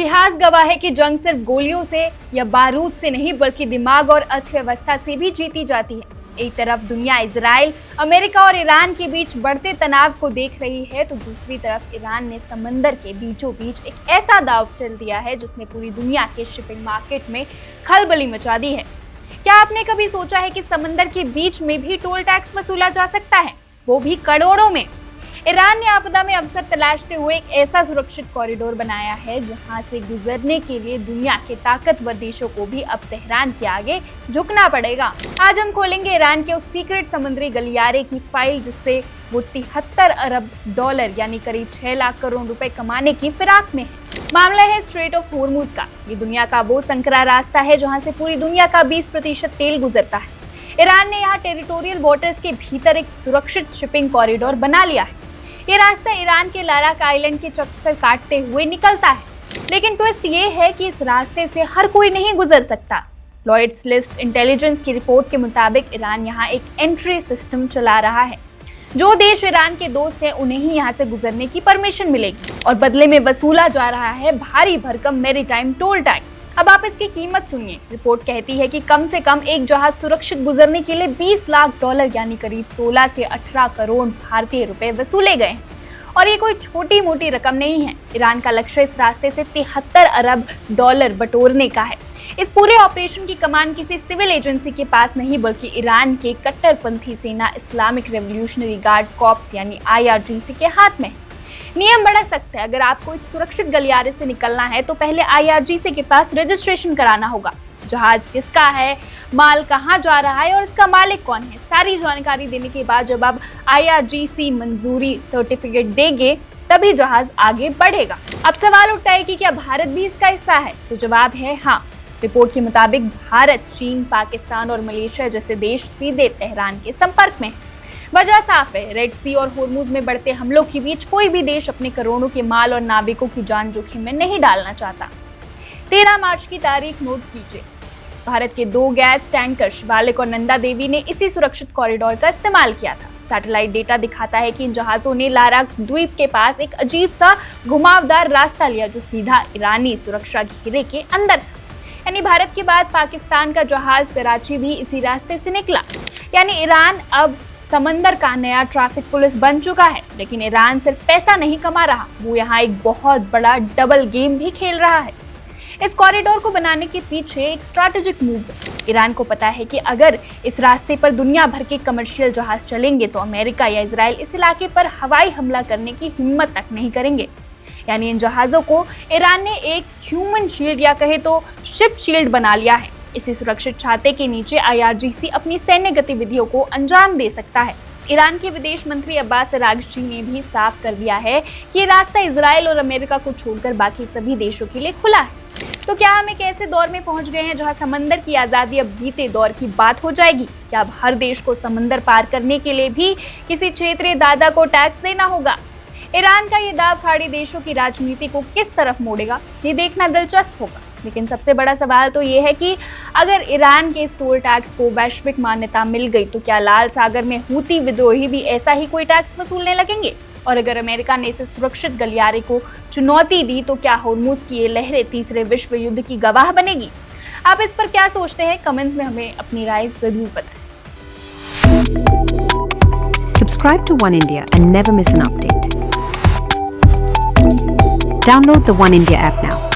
इतिहास गवाह है कि जंग सिर्फ गोलियों से या बारूद से नहीं बल्कि दिमाग और अर्थव्यवस्था से भी जीती जाती है। एक तरफ दुनिया इजराइल, अमेरिका और ईरान के बीच बढ़ते तनाव को देख रही है तो दूसरी तरफ ईरान ने समंदर के बीचों बीच एक ऐसा दांव चल दिया है जिसने पूरी दुनिया के शिपिंग मार्केट में खलबली मचा दी है। क्या आपने कभी सोचा है कि समंदर के बीच में भी टोल टैक्स वसूला जा सकता है, वो भी करोड़ों में? ईरान ने आपदा में अवसर तलाशते हुए एक ऐसा सुरक्षित कॉरिडोर बनाया है जहां से गुजरने के लिए दुनिया के ताकतवर देशों को भी अब तेहरान के आगे झुकना पड़ेगा। आज हम खोलेंगे ईरान के उस सीक्रेट समुद्री गलियारे की फाइल जिससे वो 73 अरब डॉलर यानी करीब 6 लाख करोड़ रुपए कमाने की फिराक में है। मामला है स्ट्रेट ऑफ होर्मुज का। ये दुनिया का वो संकरा रास्ता है जहाँ से पूरी दुनिया का 20% तेल गुजरता है। ईरान ने यहाँ टेरिटोरियल वाटर्स के भीतर एक सुरक्षित शिपिंग कॉरिडोर बना लिया है। ये रास्ता ईरान के लाराक आइलैंड के चक्कर काटते हुए निकलता है, लेकिन ट्विस्ट ये है कि इस रास्ते से हर कोई नहीं गुजर सकता। लॉयड्स लिस्ट इंटेलिजेंस की रिपोर्ट के मुताबिक ईरान यहाँ एक एंट्री सिस्टम चला रहा है। जो देश ईरान के दोस्त हैं उन्हें ही यहाँ से गुजरने की परमिशन मिलेगी और बदले में वसूला जा रहा है भारी भरकम मैरीटाइम टोल टैक्स। अब आप इसकी कीमत सुनिए। रिपोर्ट कहती है कि कम से कम एक जहाज सुरक्षित गुजरने के लिए 20 लाख डॉलर यानी करीब 16 से 18 करोड़ भारतीय रुपए वसूले गए हैं और ये कोई छोटी मोटी रकम नहीं है। ईरान का लक्ष्य इस रास्ते से 73 अरब डॉलर बटोरने का है। इस पूरे ऑपरेशन की कमान किसी सिविल एजेंसी के पास नहीं बल्कि ईरान के कट्टरपंथी सेना इस्लामिक रेवोल्यूशनरी गार्ड कॉर्प्स यानी IRGC के हाथ में। नियम बड़ा सख्त है। अगर आपको इस सुरक्षित गलियारे से निकलना है तो पहले IRGC के पास रजिस्ट्रेशन कराना होगा। जहाज किसका है, माल कहाँ जा रहा है और इसका मालिक कौन है, सारी जानकारी देने के बाद जब आप IRGC मंजूरी सर्टिफिकेट देंगे तभी जहाज आगे बढ़ेगा। अब सवाल उठता है कि क्या भारत भी इसका हिस्सा है? तो जवाब है हाँ। रिपोर्ट के मुताबिक भारत, चीन, पाकिस्तान और मलेशिया जैसे देश सीधे तेहरान के संपर्क में है। वजह साफ है, रेड सी और होर्मुज में बढ़ते हमलों के बीच कोई भी देश अपने करोड़ों के माल और नाविकों की जान जोखिम में नहीं डालना चाहता। 13 मार्च की तारीख नोट कीजिए। भारत के 2 गैस टैंकर शिवालिक और नंदा देवी ने इसी सुरक्षित कॉरिडोर का इस्तेमाल किया था। सैटेलाइट डेटा दिखाता है कि इन जहाजों ने लाराक द्वीप के पास एक अजीब सा घुमावदार रास्ता लिया जो सीधा ईरानी सुरक्षा घेरे के अंदर था। यानी भारत के बाद पाकिस्तान का जहाज कराची भी इसी रास्ते से निकला। यानी ईरान अब समंदर का नया ट्रैफिक पुलिस बन चुका है। लेकिन ईरान सिर्फ पैसा नहीं कमा रहा, वो यहाँ एक बहुत बड़ा डबल गेम भी खेल रहा है। इस कॉरिडोर को बनाने के पीछे एक स्ट्रैटेजिक मूव है। ईरान को पता है कि अगर इस रास्ते पर दुनिया भर के कमर्शियल जहाज चलेंगे तो अमेरिका या इजराइल इस इलाके पर हवाई हमला करने की हिम्मत तक नहीं करेंगे। यानी इन जहाजों को ईरान ने एक ह्यूमन शील्ड या कहे तो शिप शील्ड बना लिया है। इसी सुरक्षित छाते के नीचे IRGC अपनी सैन्य गतिविधियों को अंजाम दे सकता है। ईरान के विदेश मंत्री अब्बास अरागची ने भी साफ कर दिया है कि ये रास्ता इजराइल और अमेरिका को छोड़कर बाकी सभी देशों के लिए खुला है। तो क्या हम एक ऐसे दौर में पहुंच गए हैं जहां समंदर की आजादी अब बीते दौर की बात हो जाएगी? क्या अब हर देश को समंदर पार करने के लिए भी किसी क्षेत्रीय दादा को टैक्स देना होगा? ईरान का ये दाव खाड़ी देशों की राजनीति को किस तरफ मोड़ेगा, ये देखना दिलचस्प होगा। लेकिन सबसे बड़ा सवाल तो ये है कि अगर ईरान के इस टोल टैक्स को वैश्विक मान्यता मिल गई तो क्या लाल सागर में हूती विद्रोही भी ऐसा ही कोई टैक्स वसूलने लगेंगे? और अगर अमेरिका ने इस सुरक्षित गलियारे को चुनौती दी तो क्या होर्मुज की ये लहरें तीसरे विश्व युद्ध की गवाह बनेगी? आप इस पर क्या सोचते हैं? कमेंट्स में हमें अपनी राय जरूर बताएं। Subscribe to One India and never miss an update. Download the One India app now.